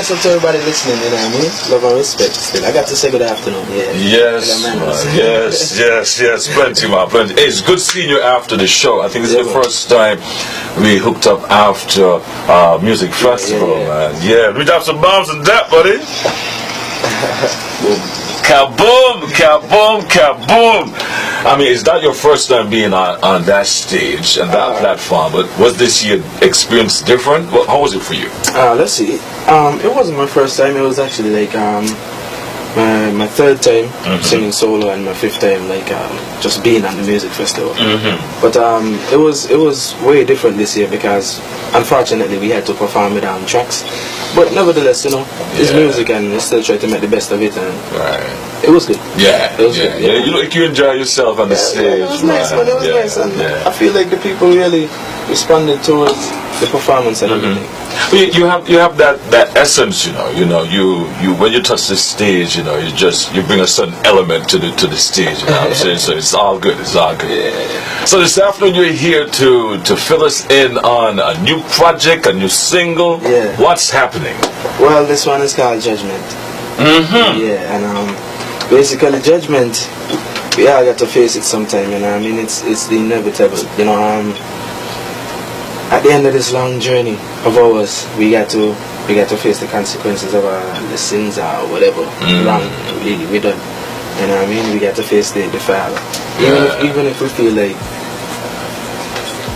bless up to everybody listening, you know what I mean? Love and respect still. I got to say good afternoon, yeah. Yes, yes, plenty, man, plenty. Hey, it's good seeing you after the show. I think this is the first time we hooked up after music festival, man. Yeah, we dropped some bombs and that, buddy. Kaboom, kaboom, kaboom. I mean, is that your first time being on that stage and that platform? But was this year experience different? How was it for you? Let's see. It wasn't my first time. It was actually like my third time singing solo and my fifth time like just being at the music festival. But it was way different this year because unfortunately we had to perform with tracks. But nevertheless, you know, it's music and we still try to make the best of it, and it was good. It was good. You look like you enjoy yourself on the stage. It was nice, man. It was nice, and I feel like the people really responded towards the performance and everything. You have that essence, you know, you when you touch the stage, you know, you bring a certain element to the stage, you know what I'm saying? So it's all good, So this afternoon you're here to fill us in on a new project, a new single. What's happening? Well, this one is called Judgment. Yeah, and basically Judgment, we all got to face it sometime, you know. I mean, it's the inevitable, you know. At the end of this long journey of ours, we got to face the consequences of the sins or whatever wrong we done. You know what I mean? We got to face the fall.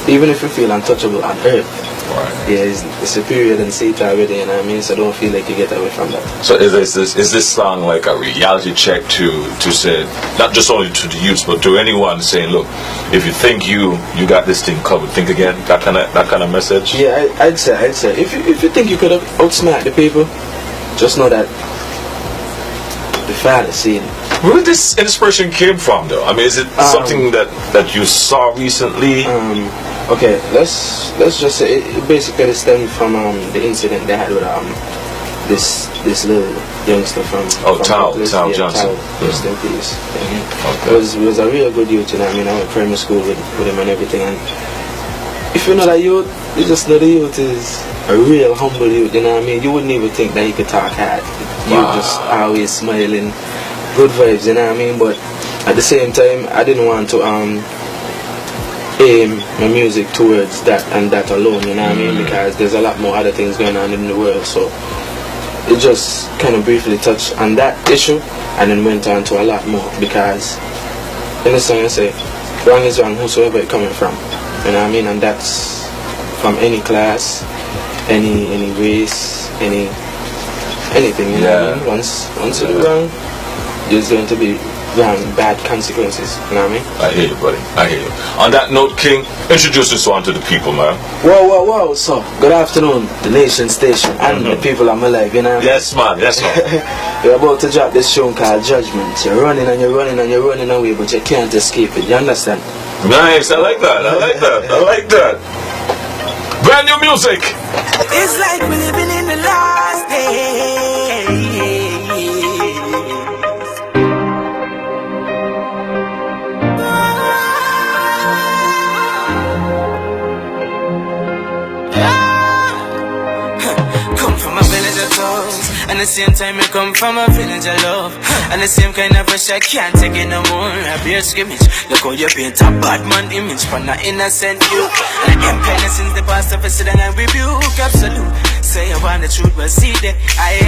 Even if we feel untouchable on earth. It's a period and see it already, you know what I mean? So don't feel like you get away from that. So is this song like a reality check to say, not just only to the youth, but to anyone saying, look, if you think you got this thing covered, think again, that kind of message? Yeah, I'd say if you think you could have outsmart the people, just know that the Father seen it. Where this inspiration came from, though? I mean, is it something that you saw recently? Okay, let's just say it basically stemmed from the incident they had with this little youngster from Tao Johnson. Rest in peace. It was a real good youth, you know. I mean, I went to primary school with him and everything. And if you know that youth, you just know the youth is a real humble youth. You know what I mean? You wouldn't even think that he could talk hard. You just always smiling, good vibes. You know what I mean? But at the same time, I didn't want to aim my music towards that and that alone, you know what I mean? Because there's a lot more other things going on in the world. So it just kind of briefly touched on that issue and then went on to a lot more, because in the song I say, wrong is wrong whosoever it coming from, you know what I mean? And that's from any class, any race, anything, you know what I mean? Once you do wrong, there's going to be bad consequences, you know what I mean? I hear you, buddy. I hear you. On that note, King, introduce this one to the people, man. Whoa. So, good afternoon, the Nation Station, and the people on my life, you know? Yes, man. You're about to drop this tune called Judgment. You're running and you're running and you're running away, but you can't escape it. You understand? Nice. I like that. Brand new music. It's like we're living in the last days. And the same time you come from a village of love, and the same kind of pressure I can't take it no more. A beer scrimmage, look how you paint a bad man image for an innocent you. And I am kind of since the past of sit and I rebuke absolute. Say I want the truth, but see that I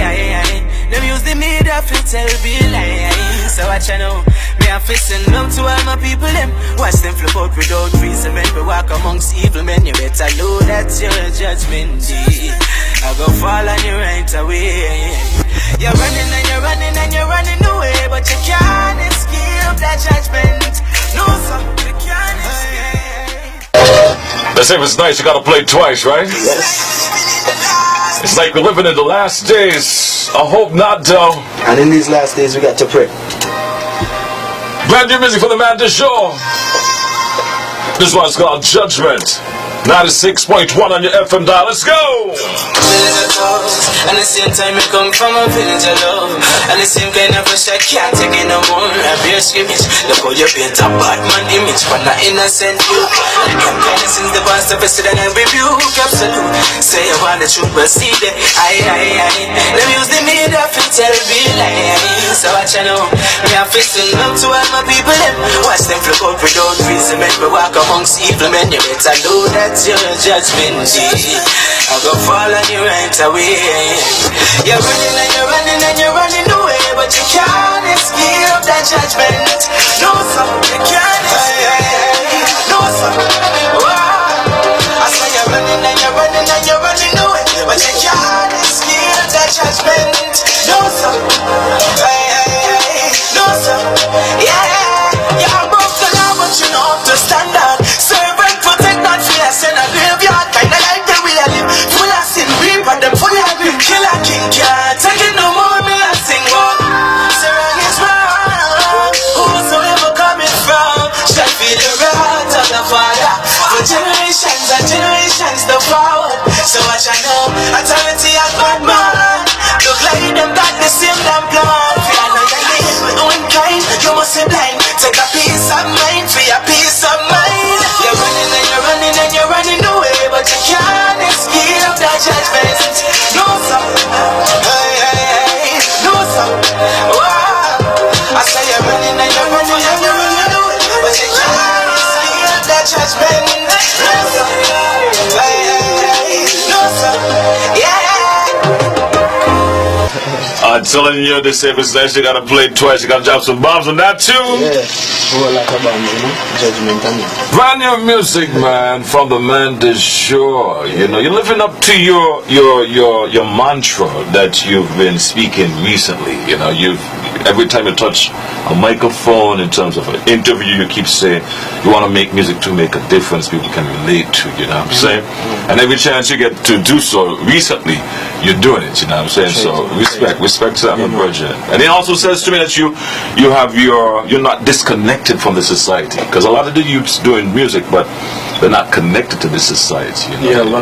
them use the media to tell me lies. So watch I know me have to send love to all my people them. Watch them flip out without reason. When we walk amongst evil men, you better know that's your judgment. I go fall on you right away. You're running and you're running and you're running away, but you can't escape that judgment. No, sir, you can't escape. Let's say if it's nice, you gotta play twice, right? Yes. It's like we're living in the last days. I hope not, though. And in these last days, we got to pray. Brand new music for the man Dejour. This one's called Judgment. 96.1 on your FM dial. Let's go! And the same time you come from a village of love. And the same kind of pressure can't take it no more. A beer scrimmage. Look how you paint a bad man image for not innocent you. And them kind of since the past of and I rebuke absolute. Say you want the truth but see the aye. Them use the media to tell me lies. So what you know? Me have to love to all my people them. Watch them flip up without reason. Make me walk amongst evil men. You better know that your judgment day. I go fall on you right away. You're running and you're running and you're running away, but you can't escape that judgment. No sir, you can't escape. No sir. I say you're running and you're running and you're running away, but you can't escape that judgment. No sir. No sir. You're above the law, but you know how to stand out. Servant protect not fear, send a graveyard. Kind of like the way I live, full of sin, reaper them full of grim. Killer king can't take it no more, me I sing one. So wrong is wrong. Whosoever coming from shall feel the wrath of the Father. For generations and generations to forward. So what you know, authority of bad man. Look like them got the same damn plan. Fear no your name, my own kind. You must be blind. Take a piece of mind for your peace of mind. You're running and you're running and you're running away, but you can't escape that judgment. No sir, no sir. I say you're running and you're running and you're running away, but you can't escape that judgment. No sir, yeah. I'm telling you, this episode nice. You gotta play it twice. You gotta drop some bombs on that too. Yeah, whole lot of bomb, you know. Judgment on it. Brand new music, man, from the man Dejour. You know, you're living up to your mantra that you've been speaking recently. You know, every time you touch a microphone in terms of an interview, you keep saying you want to make music to make a difference people can relate to. You know what I'm saying? And every chance you get to do so recently, you're doing it. You know what I'm saying? So respect to that, my brother. And he also says to me that you're not disconnected from the society, because a lot of the youths doing music, but they're not connected to the society. You know?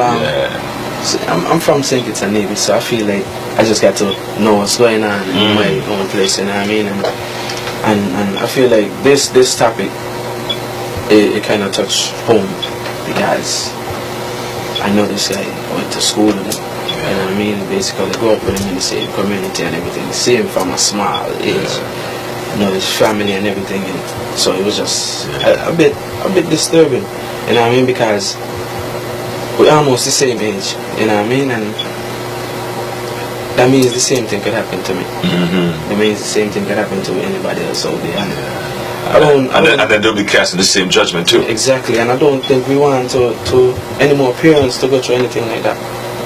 I'm from St. Kitts and Nevis, so I feel like I just got to know what's going on in my own place, you know what I mean? And I feel like this topic, it kind of touched home, because I know this guy, I went to school with him, you know what I mean? Basically, I grew up with him in the same community and everything, see him from a small age, you know, his family and everything, and so it was just a bit disturbing, you know what I mean? Because we're almost the same age, you know what I mean? And that means the same thing could happen to me. That means the same thing could happen to anybody else out there. And then they'll be casting the same judgment too. Exactly, and I don't think we want to any more parents to go through anything like that.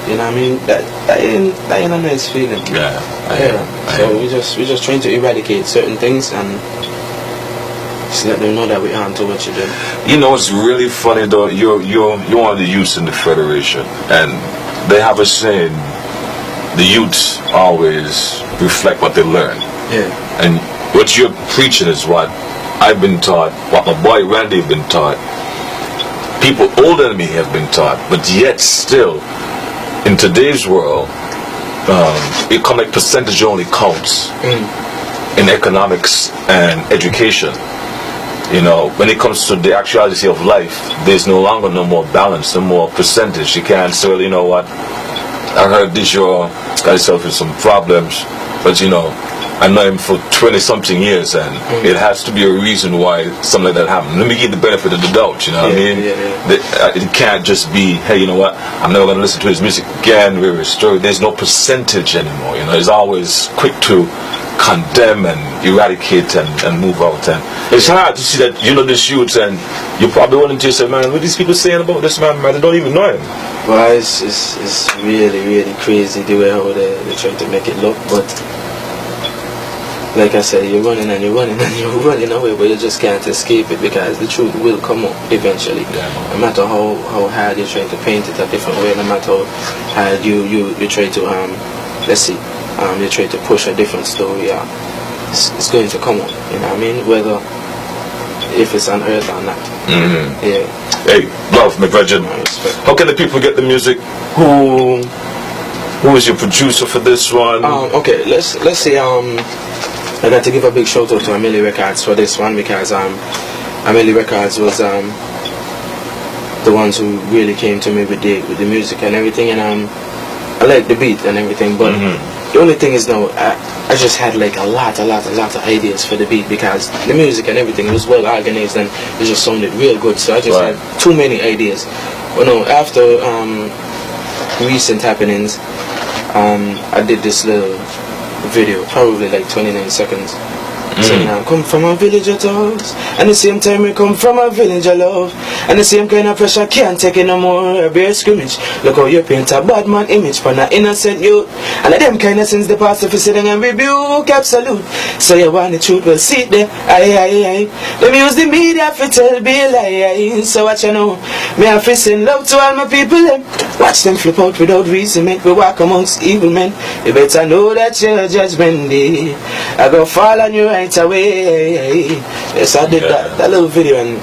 You know what I mean? That ain't a nice feeling. So we just trying to eradicate certain things and just let them know that we aren't to what you do. You know, it's really funny though. You're one of the youths in the federation, and they have a saying: the youths always reflect what they learn. Yeah. And what you're preaching is what I've been taught, what my boy Randy have been taught, people older than me have been taught, but yet still, in today's world, economic percentage only counts in economics and education. You know, when it comes to the actuality of life, there's no longer no more balance, no more percentage. You can't say, well, you know what, I heard Dejour got himself in some problems, but you know, I know him for 20-something years, and it has to be a reason why something like that happened. Let me give the benefit of the doubt, you know what I mean? It can't just be, hey, you know what, I'm never going to listen to his music again, we're restored. There's no percentage anymore, you know. It's always quick to condemn and eradicate and move out. And it's hard to see that, you know, this youth, and you're probably wondering to yourself, man, what are these people saying about this man, they don't even know him. Well, it's really, really crazy the way how they try to make it look, but like I said, you're running and you're running and you're running away, but you just can't escape it, because the truth will come up eventually. No matter how hard you try to paint it a different way, no matter how hard you try to you try to push a different story, it's going to come up. You know what I mean? Whether if it's on earth or not. Yeah. Hey, love, McVirgin. How can the people get the music? Who is your producer for this one? Okay, let's say I got to give a big shout out to Amelie Records for this one, because Amelie Records was the ones who really came to me with the music and everything, and I like the beat and everything, but the only thing is now I just had like a lot of ideas for the beat, because the music and everything was well organized and it just sounded real good, so I just had too many ideas. But no, after recent happenings, I did this little video, probably like 29 seconds, saying I come from a village of house, and the same time we come from a village of love, and the same kind of pressure can't take it no more. A bare scrimmage, look how you paint a bad man image for an innocent youth, and them kind of since the past if you sitting and rebuke, absolute. So you want the truth, well see it there, aye. Them use the media for tell be a lie, so what you know, me have to send love to all my people, them. Watch them flip out without reason, make we walk amongst evil men. You better know that your judgment day, I go fall on you right away. Yes, I did that little video, and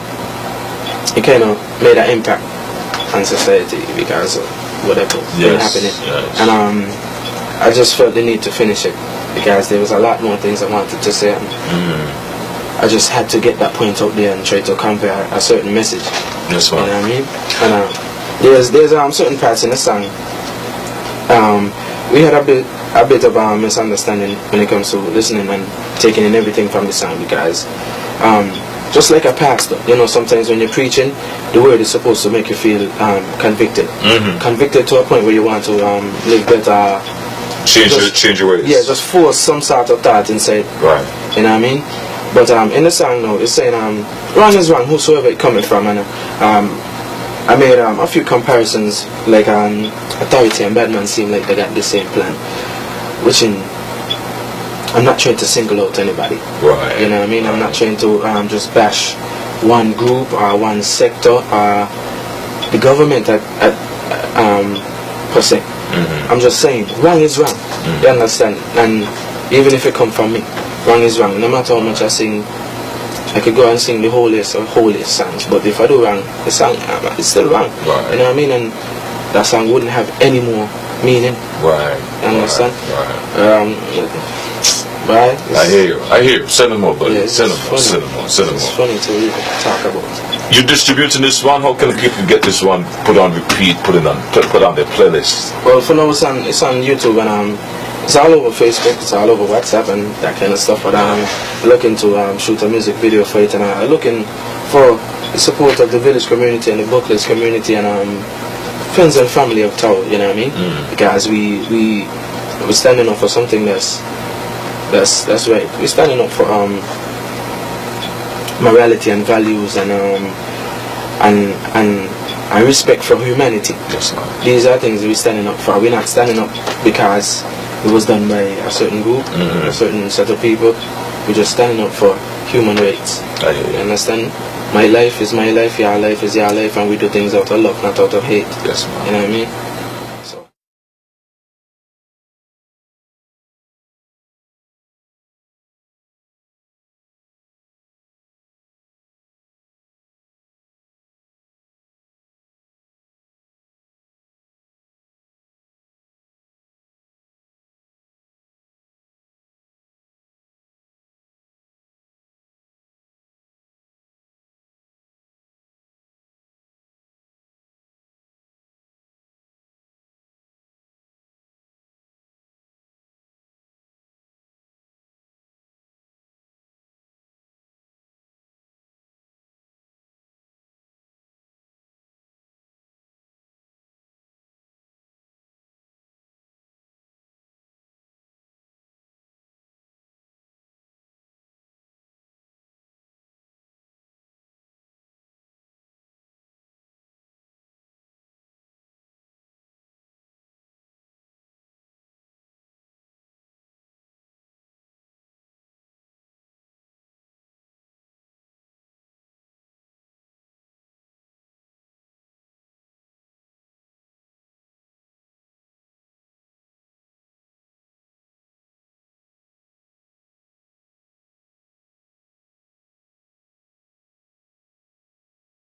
it kind of made an impact on society because of whatever been happening. Yes. And I just felt the need to finish it, because there was a lot more things I wanted to say, and I just had to get that point out there and try to convey a certain message. Yes, you know what I mean? And there's certain parts in the song. We had a bit of a misunderstanding when it comes to listening and taking in everything from the song, because just like a pastor, you know, sometimes when you're preaching, the word is supposed to make you feel convicted. Convicted to a point where you want to live better. Change your ways. Yeah, just force some sort of thought inside. Right. You know what I mean? But in the song now, it's saying wrong is wrong, whosoever it coming from, and I made a few comparisons, like Authority and Batman seem like they got the same plan, which I'm not trying to single out anybody. Right. You know what I mean? I'm not trying to just bash one group or one sector or the government per se. I'm just saying, wrong is wrong. You understand? And even if it come from me, wrong is wrong. No matter how much I sing, I could go and sing the holiest of holiest songs, but if I do wrong, the song it's still wrong. Right. You know what I mean? And that song wouldn't have any more meaning. Right. You understand? Right. I hear you. Send them more, buddy. Yeah, send them more. It's funny to even talk about. You distributing this one? How can people get this one put on repeat, put on their playlist? Well, for now it's on YouTube, and it's all over Facebook, it's all over WhatsApp and that kind of stuff. But I'm looking to shoot a music video for it, and I'm looking for the support of the village community and the Buckless community and friends and family of Tao. You know what I mean? Because we're standing up for something that's right. We're standing up for morality and values and respect for humanity. Yes, these are things we're standing up for. We're not standing up because it was done by a certain group, a certain set of people. We're just standing up for human rights. I hear you. You understand? My life is my life, your life is your life, and we do things out of love, not out of hate. Yes, man. You know what I mean?